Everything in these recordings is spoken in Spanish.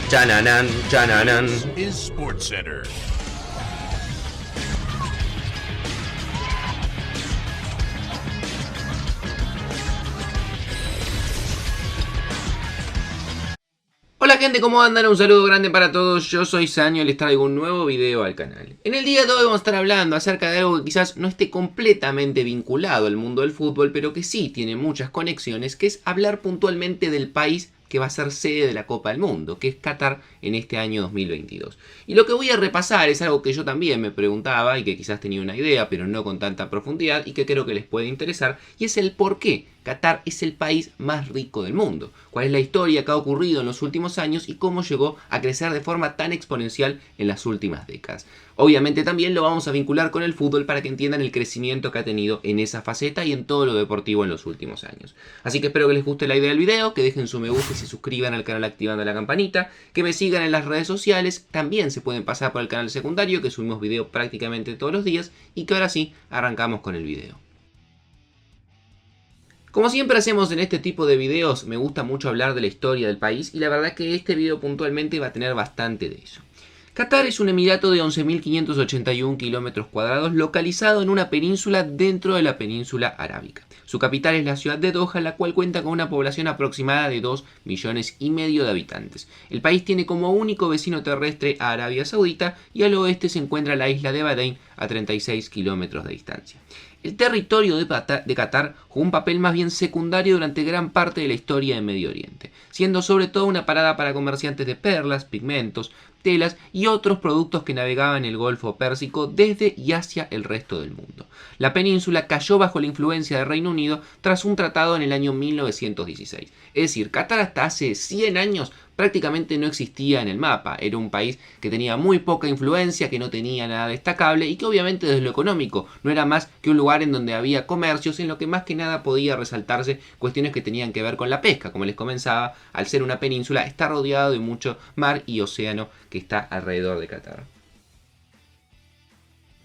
Chananan, chananan. Is SportsCenter. Hola gente, ¿cómo andan? Un saludo grande para todos, yo soy Sanio y les traigo un nuevo video al canal. En el día de hoy vamos a estar hablando acerca de algo que quizás no esté completamente vinculado al mundo del fútbol, pero que sí tiene muchas conexiones, que es hablar puntualmente del país que va a ser sede de la Copa del Mundo, que es Qatar en este año 2022. Y lo que voy a repasar es algo que yo también me preguntaba y que quizás tenía una idea, pero no con tanta profundidad y que creo que les puede interesar, y es el por qué Qatar es el país más rico del mundo. Cuál es la historia que ha ocurrido en los últimos años y cómo llegó a crecer de forma tan exponencial en las últimas décadas. Obviamente también lo vamos a vincular con el fútbol para que entiendan el crecimiento que ha tenido en esa faceta y en todo lo deportivo en los últimos años. Así que espero que les guste la idea del video, que dejen su me gusta y se suscriban al canal activando la campanita, que me sigan en las redes sociales, también se pueden pasar por el canal secundario que subimos video prácticamente todos los días y que ahora sí arrancamos con el video. Como siempre hacemos en este tipo de videos, me gusta mucho hablar de la historia del país y la verdad que este video puntualmente va a tener bastante de eso. Qatar es un emirato de 11.581 kilómetros cuadrados localizado en una península dentro de la península arábica. Su capital es la ciudad de Doha, la cual cuenta con una población aproximada de 2,5 millones de habitantes. El país tiene como único vecino terrestre a Arabia Saudita y al oeste se encuentra la isla de Bahrein a 36 kilómetros de distancia. El territorio de Qatar jugó un papel más bien secundario durante gran parte de la historia de Medio Oriente, siendo sobre todo una parada para comerciantes de perlas, pigmentos, telas y otros productos que navegaban el Golfo Pérsico desde y hacia el resto del mundo. La península cayó bajo la influencia del Reino Unido tras un tratado en el año 1916. Es decir, Qatar hasta hace 100 años prácticamente no existía en el mapa. Era un país que tenía muy poca influencia, que no tenía nada destacable y que obviamente desde lo económico no era más que un lugar en donde había comercios, en lo que más que nada podía resaltarse cuestiones que tenían que ver con la pesca. Como les comenzaba, al ser una península está rodeado de mucho mar y océano que está alrededor de Qatar.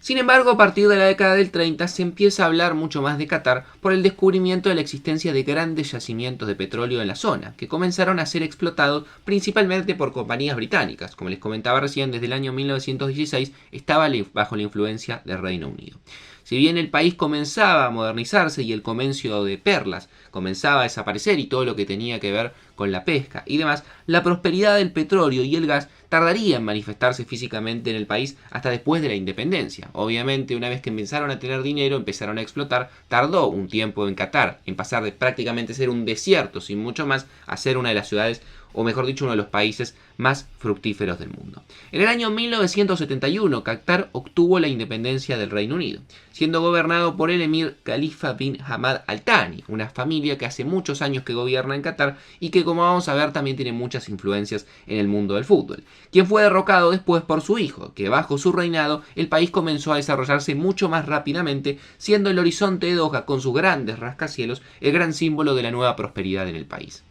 Sin embargo, a partir de la década del 30 se empieza a hablar mucho más de Qatar por el descubrimiento de la existencia de grandes yacimientos de petróleo en la zona, que comenzaron a ser explotados principalmente por compañías británicas. Como les comentaba recién, desde el año 1916 estaba bajo la influencia del Reino Unido. Si bien el país comenzaba a modernizarse y el comercio de perlas comenzaba a desaparecer y todo lo que tenía que ver con la pesca y demás, la prosperidad del petróleo y el gas tardaría en manifestarse físicamente en el país hasta después de la independencia. Obviamente, una vez que empezaron a tener dinero, empezaron a explotar, tardó un tiempo en Qatar en pasar de prácticamente ser un desierto sin mucho más a ser una de las ciudades, o mejor dicho, uno de los países más fructíferos del mundo. En el año 1971, Qatar obtuvo la independencia del Reino Unido, siendo gobernado por el emir Khalifa bin Hamad Al Thani, una familia que hace muchos años que gobierna en Qatar y que, como vamos a ver, también tiene muchas influencias en el mundo del fútbol, quien fue derrocado después por su hijo, que bajo su reinado el país comenzó a desarrollarse mucho más rápidamente, siendo el horizonte de Doha con sus grandes rascacielos el gran símbolo de la nueva prosperidad en el país.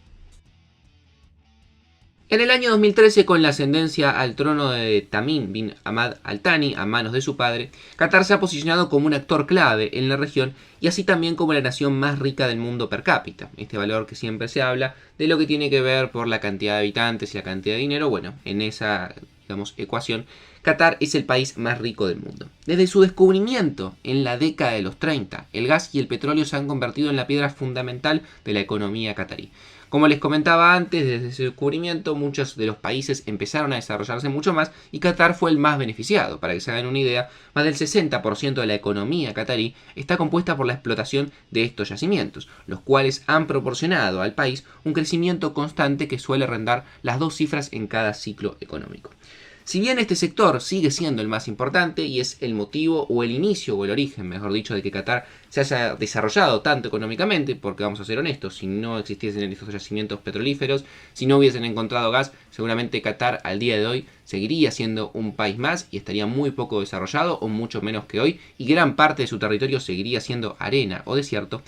En el año 2013, con la ascendencia al trono de Tamim bin Hamad Al Thani a manos de su padre, Qatar se ha posicionado como un actor clave en la región y así también como la nación más rica del mundo per cápita. Este valor que siempre se habla de lo que tiene que ver por la cantidad de habitantes y la cantidad de dinero. Bueno, en esa, ecuación, Qatar es el país más rico del mundo. Desde su descubrimiento en la década de los 30, el gas y el petróleo se han convertido en la piedra fundamental de la economía qatarí. Como les comentaba antes, desde su descubrimiento muchos de los países empezaron a desarrollarse mucho más y Qatar fue el más beneficiado. Para que se hagan una idea, más del 60% de la economía qatarí está compuesta por la explotación de estos yacimientos, los cuales han proporcionado al país un crecimiento constante que suele rondar las 2 cifras en cada ciclo económico. Si bien este sector sigue siendo el más importante y es el motivo o el inicio o el origen, mejor dicho, de que Qatar se haya desarrollado tanto económicamente, porque vamos a ser honestos, si no existiesen estos yacimientos petrolíferos, si no hubiesen encontrado gas, seguramente Qatar al día de hoy seguiría siendo un país más y estaría muy poco desarrollado o mucho menos que hoy, y gran parte de su territorio seguiría siendo arena o desierto.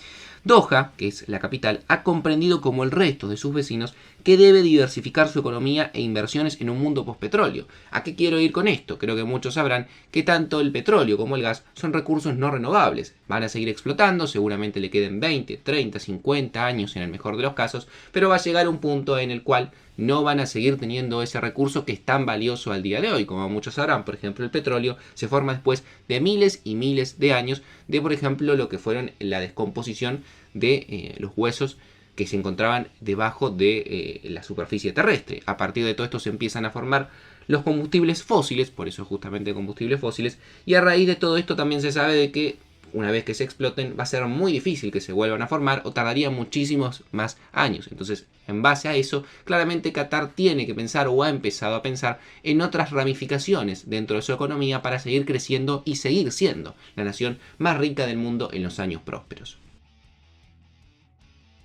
Doha, que es la capital, ha comprendido como el resto de sus vecinos que debe diversificar su economía e inversiones en un mundo postpetróleo. ¿A qué quiero ir con esto? Creo que muchos sabrán que tanto el petróleo como el gas son recursos no renovables. Van a seguir explotando, seguramente le queden 20, 30, 50 años en el mejor de los casos, pero va a llegar un punto en el cual no van a seguir teniendo ese recurso que es tan valioso al día de hoy. Como muchos sabrán, por ejemplo, el petróleo se forma después de miles y miles de años de, por ejemplo, lo que fueron la descomposición de los huesos que se encontraban debajo de la superficie terrestre. A partir de todo esto se empiezan a formar los combustibles fósiles, por eso justamente combustibles fósiles, y a raíz de todo esto también se sabe de que una vez que se exploten va a ser muy difícil que se vuelvan a formar o tardaría muchísimos más años. Entonces, en base a eso, claramente Qatar tiene que pensar o ha empezado a pensar en otras ramificaciones dentro de su economía para seguir creciendo y seguir siendo la nación más rica del mundo en los años prósperos.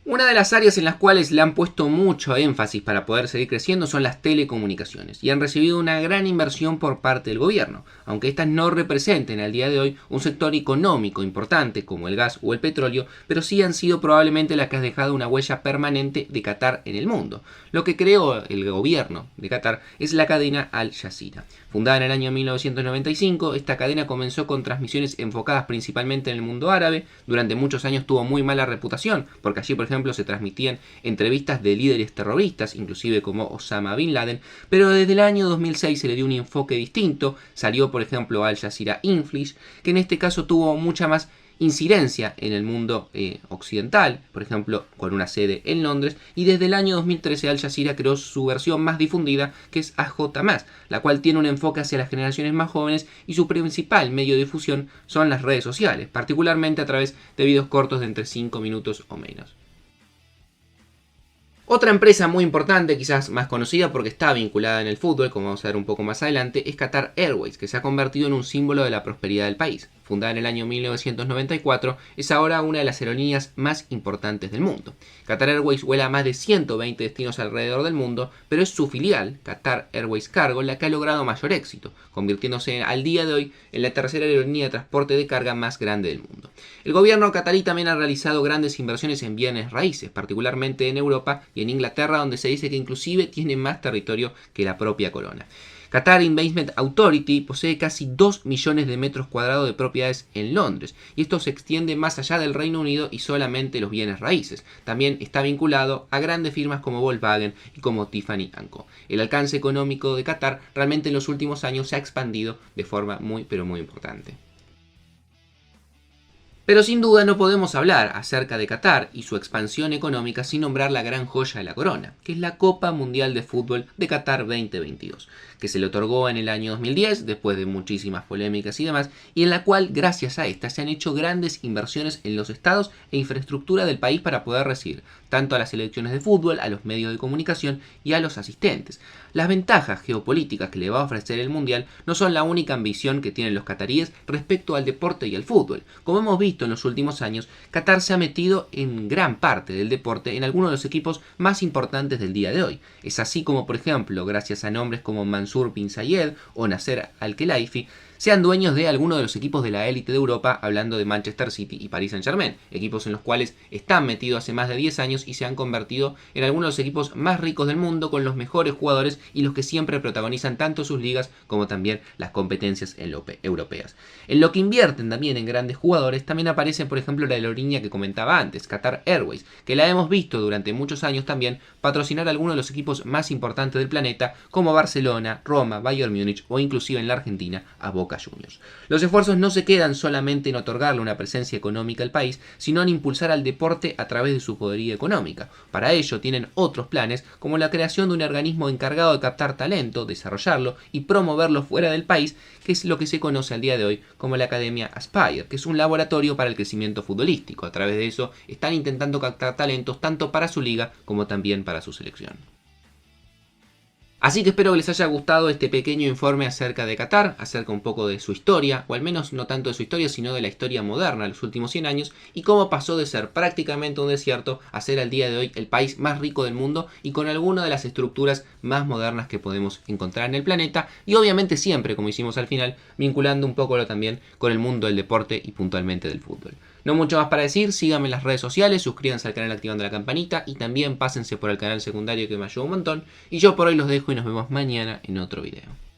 Una de las áreas en las cuales le han puesto mucho énfasis para poder seguir creciendo son las telecomunicaciones y han recibido una gran inversión por parte del gobierno, aunque estas no representen al día de hoy un sector económico importante como el gas o el petróleo, pero sí han sido probablemente las que han dejado una huella permanente de Qatar en el mundo. Lo que creó el gobierno de Qatar es la cadena Al Jazeera. Fundada en el año 1995, esta cadena comenzó con transmisiones enfocadas principalmente en el mundo árabe. Durante muchos años tuvo muy mala reputación, porque allí, por ejemplo, se transmitían entrevistas de líderes terroristas, inclusive como Osama Bin Laden, pero desde el año 2006 se le dio un enfoque distinto. Salió, por ejemplo, Al Jazeera English, que en este caso tuvo mucha más incidencia en el mundo occidental, por ejemplo, con una sede en Londres, y desde el año 2013 Al Jazeera creó su versión más difundida, que es AJ+, la cual tiene un enfoque hacia las generaciones más jóvenes y su principal medio de difusión son las redes sociales, particularmente a través de videos cortos de entre 5 minutos o menos. Otra empresa muy importante, quizás más conocida porque está vinculada en el fútbol, como vamos a ver un poco más adelante, es Qatar Airways, que se ha convertido en un símbolo de la prosperidad del país. Fundada en el año 1994, es ahora una de las aerolíneas más importantes del mundo. Qatar Airways vuela a más de 120 destinos alrededor del mundo, pero es su filial, Qatar Airways Cargo, la que ha logrado mayor éxito, convirtiéndose al día de hoy en la tercera aerolínea de transporte de carga más grande del mundo. El gobierno qatarí también ha realizado grandes inversiones en bienes raíces, particularmente en Europa y en Inglaterra, donde se dice que inclusive tiene más territorio que la propia corona. Qatar Investment Authority posee casi 2 millones de metros cuadrados de propiedades en Londres, y esto se extiende más allá del Reino Unido y solamente los bienes raíces. También está vinculado a grandes firmas como Volkswagen y como Tiffany & Co. El alcance económico de Qatar realmente en los últimos años se ha expandido de forma muy importante. Pero sin duda no podemos hablar acerca de Qatar y su expansión económica sin nombrar la gran joya de la corona, que es la Copa Mundial de Fútbol de Qatar 2022, que se le otorgó en el año 2010, después de muchísimas polémicas y demás, y en la cual, gracias a esta, se han hecho grandes inversiones en los estados e infraestructura del país para poder recibir tanto a las selecciones de fútbol, a los medios de comunicación y a los asistentes. Las ventajas geopolíticas que le va a ofrecer el Mundial no son la única ambición que tienen los cataríes respecto al deporte y al fútbol. Como hemos visto en los últimos años, Qatar se ha metido en gran parte del deporte en algunos de los equipos más importantes del día de hoy. Es así como, por ejemplo, gracias a nombres como Mansour bin Zayed o Nasser Al-Khelaifi, sean dueños de algunos de los equipos de la élite de Europa, hablando de Manchester City y Paris Saint-Germain, equipos en los cuales están metidos hace más de 10 años y se han convertido en algunos de los equipos más ricos del mundo, con los mejores jugadores y los que siempre protagonizan tanto sus ligas como también las competencias europeas. En lo que invierten también en grandes jugadores, también aparece, por ejemplo, la aerolínea que comentaba antes, Qatar Airways, que la hemos visto durante muchos años también patrocinar a algunos de los equipos más importantes del planeta, como Barcelona, Roma, Bayern Múnich o inclusive en la Argentina a Boca Juniors. Los esfuerzos no se quedan solamente en otorgarle una presencia económica al país, sino en impulsar al deporte a través de su poderío económica. Para ello tienen otros planes, como la creación de un organismo encargado de captar talento, desarrollarlo y promoverlo fuera del país, que es lo que se conoce al día de hoy como la Academia Aspire, que es un laboratorio para el crecimiento futbolístico. A través de eso están intentando captar talentos tanto para su liga como también para su selección. Así que espero que les haya gustado este pequeño informe acerca de Qatar, acerca un poco de su historia, o al menos no tanto de su historia, sino de la historia moderna de los últimos 100 años, y cómo pasó de ser prácticamente un desierto a ser al día de hoy el país más rico del mundo y con alguna de las estructuras más modernas que podemos encontrar en el planeta, y obviamente siempre, como hicimos al final, vinculando un poco también con el mundo del deporte y puntualmente del fútbol. No mucho más para decir, síganme en las redes sociales, suscríbanse al canal activando la campanita y también pásense por el canal secundario que me ayuda un montón. Y yo por hoy los dejo y nos vemos mañana en otro video.